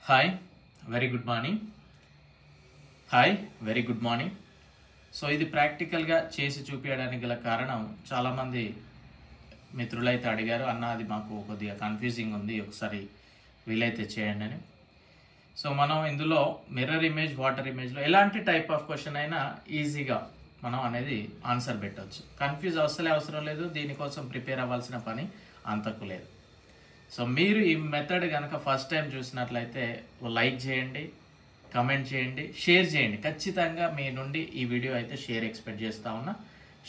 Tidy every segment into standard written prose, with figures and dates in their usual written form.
Hi very good morning. Hi very good morning. So ఇది ప్రాక్టికల్గా చేసి చూపించడానికి గల కారణం, చాలామంది మిత్రులైతే అడిగారు, అన్న అది మాకు కొద్దిగా కన్ఫ్యూజింగ్ ఉంది, ఒకసారి వీలైతే చేయండి అని. సో మనం ఇందులో మిర్రర్ ఇమేజ్, వాటర్ ఇమేజ్లో ఎలాంటి టైప్ ఆఫ్ క్వశ్చన్ అయినా ఈజీగా మనం అనేది ఆన్సర్ పెట్టవచ్చు. కన్ఫ్యూజ్ అవసరం లేదు, దీనికోసం ప్రిపేర్ అవ్వాల్సిన పని అంతకు లేదు. సో మీరు ఈ మెథడ్ కనుక ఫస్ట్ టైం చూసినట్లయితే లైక్ చేయండి, కమెంట్ చేయండి, షేర్ చేయండి. ఖచ్చితంగా మీ నుండి ఈ వీడియో అయితే షేర్ ఎక్స్పెక్ట్ చేస్తూ ఉన్నా.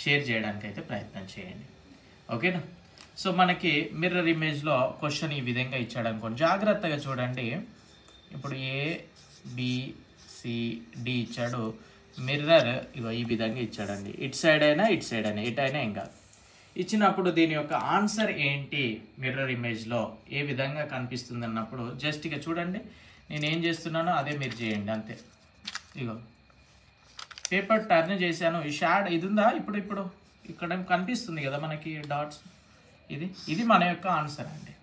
షేర్ చేయడానికి అయితే ప్రయత్నం చేయండి, ఓకేనా? సో మనకి మిర్రర్ ఇమేజ్లో క్వశ్చన్ ఈ విధంగా ఇచ్చాడు అనుకోండి, జాగ్రత్తగా చూడండి. ఇప్పుడు ABCD ఇచ్చాడు, మిర్రర్ ఇగో ఈ విధంగా ఇచ్చాడండి. ఇటు సైడ్ అయినా ఇటు సైడ్ అయినా ఎటైనా ఏం కాదు. ఇచ్చినప్పుడు దీని యొక్క ఆన్సర్ ఏంటి మిర్రర్ ఇమేజ్లో ఏ విధంగా కనిపిస్తుంది అన్నప్పుడు జస్ట్ ఇక చూడండి, నేను ఏం చేస్తున్నానో అదే మీరు చేయండి, అంతే. ఇగో పేపర్ టర్న్ చేశాను, ఈ షాడ్ ఇది ఉందా, ఇప్పుడు ఇక్కడ కనిపిస్తుంది కదా మనకి డాట్స్, ఇది మన యొక్క ఆన్సర్ అండి.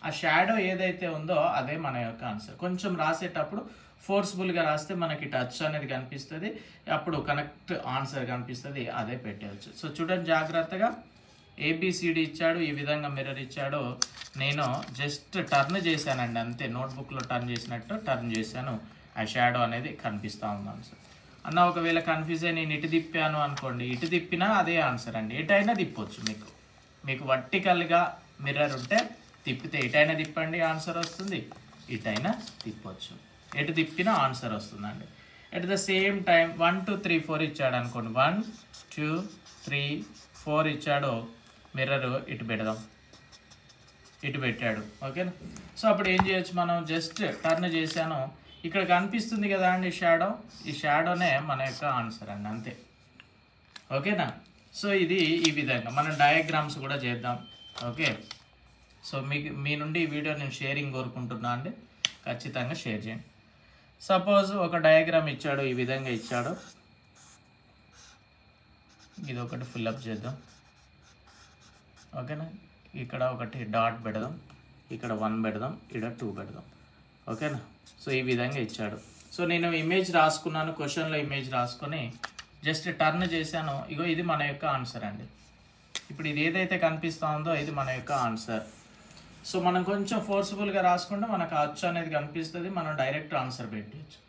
ఆ షాడో ఏదైతే ఉందో అదే మన యొక్క ఆన్సర్. కొంచెం రాసేటప్పుడు ఫోర్స్ఫుల్గా రాస్తే మనకి టచ్ అనేది కనిపిస్తుంది, అప్పుడు కనెక్ట్ ఆన్సర్ కనిపిస్తుంది, అదే పెట్టవచ్చు. సో చూడండి జాగ్రత్తగా, ABCD ఇచ్చాడు, ఈ విధంగా మిర్రర్ ఇచ్చాడు. నేను జస్ట్ టర్న్ చేశానండి, అంతే. నోట్బుక్లో టర్న్ చేసినట్టు టర్న్ చేశాను, ఆ షాడో అనేది కనిపిస్తూ ఉంది ఆన్సర్. అన్న ఒకవేళ కన్ఫ్యూజ్ అయ్యి నేను ఇటు తిప్పాను అనుకోండి, ఇటు తిప్పినా అదే ఆన్సర్ అండి. ఎటైనా తిప్పొచ్చు, మీకు వర్టికల్గా మిర్రర్ ఉంటే తిప్పితే ఎటైనా తిప్పండి ఆన్సర్ వస్తుంది, ఇటైనా తిప్పొచ్చు, ఎటు తిప్పినా ఆన్సర్ వస్తుందండి. ఎట్ ద సేమ్ టైం 1 2 3 4 ఇచ్చాడు అనుకోండి, 1 2 3 4 ఇచ్చాడు, మిర్రర్ ఇటు పెడదాం, ఇటు పెట్టాడు, ఓకేనా? సో అప్పుడు ఏం చేయొచ్చు, మనం జస్ట్ టర్న్ చేశాను, ఇక్కడ కనిపిస్తుంది కదా అండి షాడో, ఈ షాడోనే మన యొక్క ఆన్సర్ అండి, అంతే, ఓకేనా? సో ఇది ఈ విధంగా మనం డయాగ్రామ్స్ కూడా చేద్దాం, ఓకే? సో మీ నుండి ఈ వీడియో నేను షేరింగ్ కోరుకుంటున్నా అండి, ఖచ్చితంగా షేర్ చేయండి. సపోజ్ ఒక డయాగ్రామ్ ఇచ్చాడు, ఈ విధంగా ఇచ్చాడు, ఇది ఒకటి ఫిల్అప్ చేద్దాం, ఓకేనా? ఇక్కడ ఒకటి డాట్ పెడదాం, ఇక్కడ 1 పెడదాం, ఇక్కడ 2 పెడదాం, ఓకేనా? సో ఈ విధంగా ఇచ్చాడు. సో నేను ఇమేజ్ రాసుకున్నాను, క్వశ్చన్లో ఇమేజ్ రాసుకొని జస్ట్ టర్న్ చేశాను, ఇగో ఇది మన యొక్క ఆన్సర్ అండి. ఇప్పుడు ఇది ఏదైతే కనిపిస్తూ ఉందో ఇది మన యొక్క ఆన్సర్. సో మనం కొంచెం ఫోర్స్ఫుల్గా రాసుకుంటే మనకు అచ్చు అనేది కనిపిస్తుంది, మనం డైరెక్ట్ ఆన్సర్ పెట్టవచ్చు.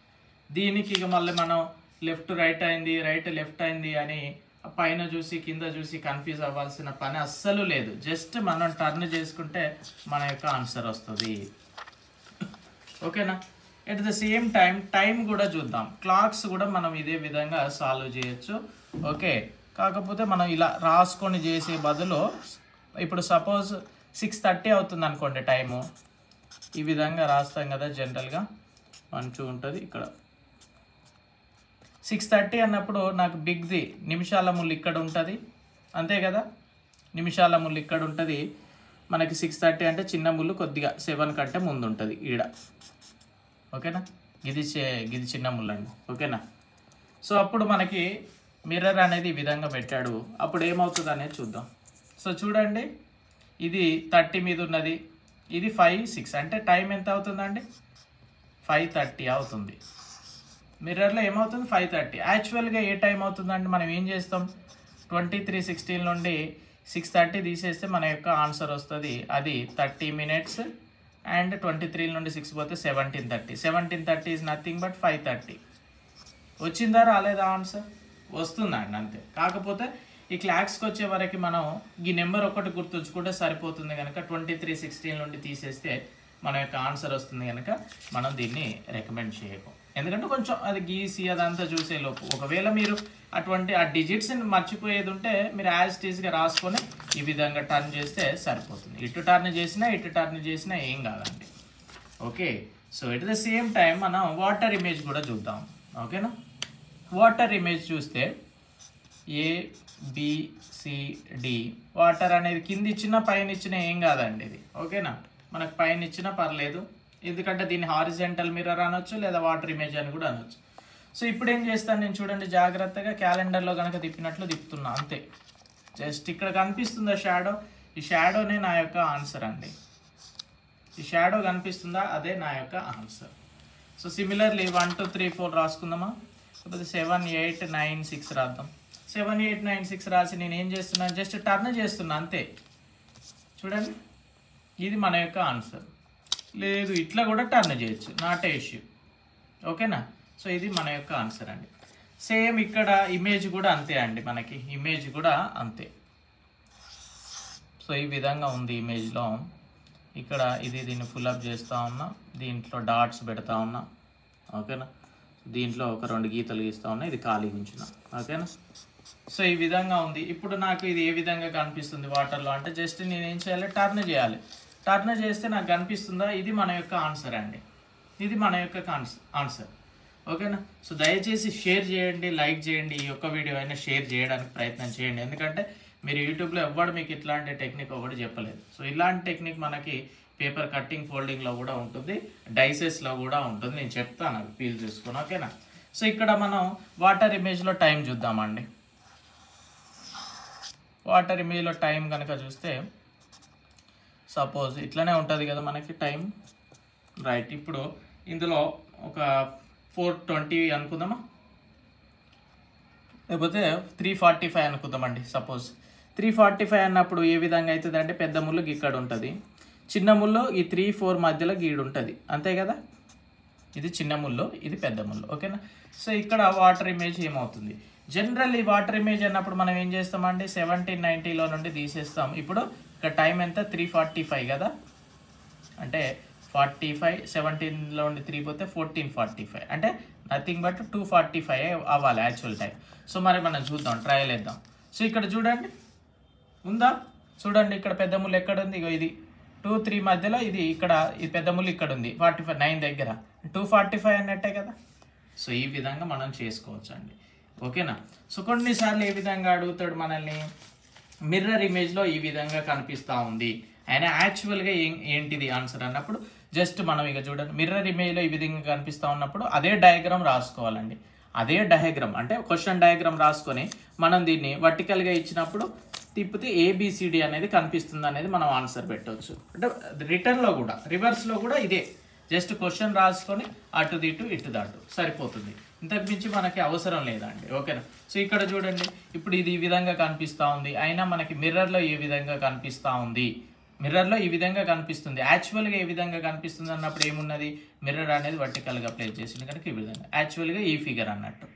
దీనికి ఇక మళ్ళీ మనం లెఫ్ట్ రైట్ అయింది, రైట్ లెఫ్ట్ అయింది అని పైన చూసి కింద చూసి కన్ఫ్యూజ్ అవ్వాల్సిన పని అస్సలు లేదు. జస్ట్ మనం టర్న్ చేసుకుంటే మన యొక్క ఆన్సర్ వస్తుంది, ఓకేనా? ఎట్ ద సేమ్ టైం కూడా చూద్దాం. క్లాక్స్ కూడా మనం ఇదే విధంగా సాల్వ్ చేయొచ్చు, ఓకే? కాకపోతే మనం ఇలా రాసుకొని చేసే బదులు ఇప్పుడు సపోజ్ 6:30 అవుతుంది అనుకోండి టైము, ఈ విధంగా రాస్తాం కదా జనరల్గా, 1 2 ఉంటుంది, ఇక్కడ 6:30 అన్నప్పుడు నాకు బిగ్ది నిమిషాల ముళ్ళు ఇక్కడ ఉంటుంది, అంతే కదా? నిమిషాల ముళ్ళు ఇక్కడ ఉంటుంది, మనకి 6:30 అంటే చిన్న ముళ్ళు కొద్దిగా 7 కంటే ముందు ఉంటుంది ఈడ, ఓకేనా? ఇది చిన్న ముళ్ళు అండి, ఓకేనా? సో అప్పుడు మనకి మిర్రర్ అనేది ఈ విధంగా పెట్టాడు, అప్పుడు ఏమవుతుంది అనేది చూద్దాం. సో చూడండి, ఇది 30 మీద ఉన్నది, ఇది 5 6 అంటే టైం ఎంత అవుతుందండి, 5:30 అవుతుంది. మిర్రర్లో ఏమవుతుంది, 5:30. యాక్చువల్గా ఏ టైం అవుతుందండి, మనం ఏం చేస్తాం, 23:16 నుండి 6:30 తీసేస్తే మన యొక్క ఆన్సర్ వస్తుంది, అది 30 minutes. అండ్ 23 నుండి 6 పోతే 17:30. 17:30 ఈజ్ నథింగ్ బట్ 5:30. వచ్చిందా రాలేదా ఆన్సర్? వస్తుందండి, అంతే. కాకపోతే ఈ క్లాక్స్కి వచ్చే వరకు మనం ఈ నెంబర్ ఒకటి గుర్తుంచుకుంటే సరిపోతుంది కనుక 23:16 నుండి తీసేస్తే మన యొక్క ఆన్సర్ వస్తుంది కనుక మనం దీన్ని రికమెండ్ చేయము. ఎందుకంటే కొంచెం అది గీసి అదంతా చూసే లోపు ఒకవేళ మీరు ఆ డిజిట్స్ని మర్చిపోయేది ఉంటే మీరు యాజ్ టీజ్గా రాసుకొని ఈ విధంగా టర్న్ చేస్తే సరిపోతుంది. ఇటు టర్న్ చేసినా ఏం కాదండి, okay? So at the same time మనం వాటర్ ఇమేజ్ కూడా చూద్దాం, ఓకేనా? వాటర్ ఇమేజ్ చూస్తే ABCD, వాటర్ అనేది కింద ఇచ్చినా పైన ఇచ్చినా ఏం కాదండి ఇది, ఓకేనా? మనకు పైన ఇచ్చినా పర్లేదు, ఎందుకంటే దీన్ని హారిజెంటల్ మిర్రర్ అనొచ్చు లేదా వాటర్ ఇమేజ్ అని కూడా అనొచ్చు. సో ఇప్పుడు ఏం చేస్తాను నేను, చూడండి జాగ్రత్తగా, క్యాలెండర్లో కనుక తిప్పినట్లు తిప్పుతున్నా, అంతే. జస్ట్ ఇక్కడ కనిపిస్తుందా షాడో, ఈ షాడోనే నా యొక్క ఆన్సర్ అండి, ఈ షాడో కనిపిస్తుందా, అదే నా యొక్క ఆన్సర్. సో సిమిలర్లీ 1 2 3 4 రాసుకుందామా, లేకపోతే 7 8 9 6 రాద్దాం. 7 8 9 6 రాసి నేను ఏం చేస్తున్నాను, జస్ట్ టర్న్ చేస్తున్నా అంతే. చూడండి, ఇది మన యొక్క ఆన్సర్. లేదు ఇట్లా కూడా టర్న్ చేయొచ్చు, నాట్ ఏ ఇష్యూ. ఓకేనా. సో ఇది మన యొక్క ఆన్సర్ అండి. సేమ్ ఇక్కడ ఇమేజ్ కూడా అంతే అండి, మనకి ఇమేజ్ కూడా అంతే. సో ఈ విధంగా ఉంది ఇమేజ్లో. ఇక్కడ దీన్ని ఫుల్అప్ చేస్తూ ఉన్నా, దీంట్లో డాట్స్ పెడతా ఉన్నా. ఓకేనా. దీంట్లో ఒక 2 గీతలు గీస్తూ ఉన్నా, ఇది ఖాళీ ఉంచిన. ఓకేనా. సో ఈ విధంగా ఉంది. ఇప్పుడు నాకు ఇది ఏ విధంగా కనిపిస్తుంది వాటర్లో అంటే, జస్ట్ నేను ఏం చేయాలి, టర్న్ చేయాలి. టర్న్ చేస్తే నాకు కనిపిస్తుందా, ఇది మన యొక్క ఆన్సర్ అండి. ఇది మన యొక్క ఆన్సర్. ఓకేనా. సో దయచేసి షేర్ చేయండి, లైక్ చేయండి. ఈ యొక్క వీడియో అయినా షేర్ చేయడానికి ప్రయత్నం చేయండి. ఎందుకంటే మీరు యూట్యూబ్లో ఎవ్వడు మీకు ఇట్లాంటి టెక్నిక్ ఒకటి చెప్పలేదు. సో ఇలాంటి టెక్నిక్ మనకి పేపర్ కట్టింగ్ ఫోల్డింగ్లో కూడా ఉంటుంది, డైసెస్లో కూడా ఉంటుంది. నేను చెప్తాను, అవి ఫీల్ చూసుకొని. ఓకేనా. సో ఇక్కడ మనం వాటర్ ఇమేజ్లో టైం చూద్దామండి. వాటర్ ఇమేజ్లో టైం కనుక చూస్తే సపోజ్ ఇట్లనే ఉంటుంది కదా మనకి టైం, రైట్. ఇప్పుడు ఇందులో ఒక 4:20 అనుకుందామా, లేకపోతే 3:45 అనుకుందామండి. సపోజ్ 3:45 అన్నప్పుడు ఏ విధంగా అవుతుంది అంటే, పెద్ద ముళ్ళు ఇక్కడ ఉంటుంది, చిన్న ముళ్ళు ఈ 3 4 మధ్యలో గీడు ఉంటుంది, అంతే కదా. ఇది చిన్న ముళ్ళు, ఇది పెద్ద ముళ్ళు. ఓకేనా. సో ఇక్కడ వాటర్ ఇమేజ్ ఏమవుతుంది, జనరల్ ఈ వాటర్ ఇమేజ్ అన్నప్పుడు మనం ఏం చేస్తామండి, 1790లో నుండి తీసేస్తాం. ఇప్పుడు ఇక్కడ టైం ఎంత, 3:45 కదా. అంటే 45 17లో నుండి 3 పోతే 14:45, అంటే నథింగ్ బట్ 2:45 అవ్వాలి యాక్చువల్ టైం. సో మరి మనం చూద్దాం, ట్రయల్ వేద్దాం. సో ఇక్కడ చూడండి, ఉందా, చూడండి ఇక్కడ పెద్ద ముళ్ళు ఎక్కడ ఉంది, ఇగో ఇది 2 3 మధ్యలో, ఇది ఇక్కడ ఈ పెద్ద ముళ్ళు ఇక్కడ ఉంది 45 9 దగ్గర, 2:45 అన్నట్టే కదా. సో ఈ విధంగా మనం చేసుకోవచ్చు అండి. ఓకేనా. సో కొన్నిసార్లు ఏ విధంగా అడుగుతాడు మనల్ని, మిర్రర్ ఇమేజ్లో ఈ విధంగా కనిపిస్తూ ఉంది, ఆయన యాక్చువల్గా ఏంటిది ఆన్సర్ అన్నప్పుడు జస్ట్ మనం ఇక చూడండి, మిర్రర్ ఇమేజ్లో ఈ విధంగా కనిపిస్తూ ఉన్నప్పుడు అదే డయాగ్రామ్ రాసుకోవాలండి. అదే డయాగ్రామ్ అంటే క్వశ్చన్ డయాగ్రామ్ రాసుకొని మనం దీన్ని వర్టికల్గా ఇచ్చినప్పుడు తిప్పితే ABCD అనేది కనిపిస్తుంది అనేది మనం ఆన్సర్ పెట్టవచ్చు. అంటే రిటర్న్లో కూడా, రివర్స్లో కూడా ఇదే, జస్ట్ క్వశ్చన్ రాసుకొని అటు ఇటు ఇటు దాటు సరిపోతుంది, ఇంతకు మించి మనకి అవసరం లేదండి. ఓకేనా. సో ఇక్కడ చూడండి, ఇప్పుడు ఇది ఈ విధంగా కనిపిస్తూ ఉంది, అయినా మనకి మిర్రర్లో ఏ విధంగా కనిపిస్తూ ఉంది, మిర్రర్లో ఈ విధంగా కనిపిస్తుంది, యాక్చువల్గా ఏ విధంగా కనిపిస్తుంది అన్నప్పుడు ఏమున్నది, మిర్రర్ అనేది వర్టికల్గా ప్లేస్ చేసింది కనుక ఈ విధంగా, యాక్చువల్గా ఈ ఫిగర్ అన్నట్టు.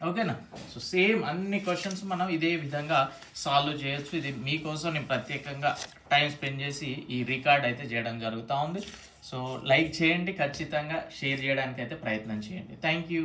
ఓకేనా. సో సేమ్ అన్ని క్వశ్చన్స్ మనం ఇదే విధంగా సాల్వ్ చేయొచ్చు. ఇది మీకోసం నేను ప్రత్యేకంగా టైం స్పెండ్ చేసి ఈ రికార్డ్ అయితే చేయడం జరుగుతూ ఉంది. సో లైక్ చేయండి, ఖచ్చితంగా షేర్ చేయడానికి అయితే ప్రయత్నం చేయండి. Thank you.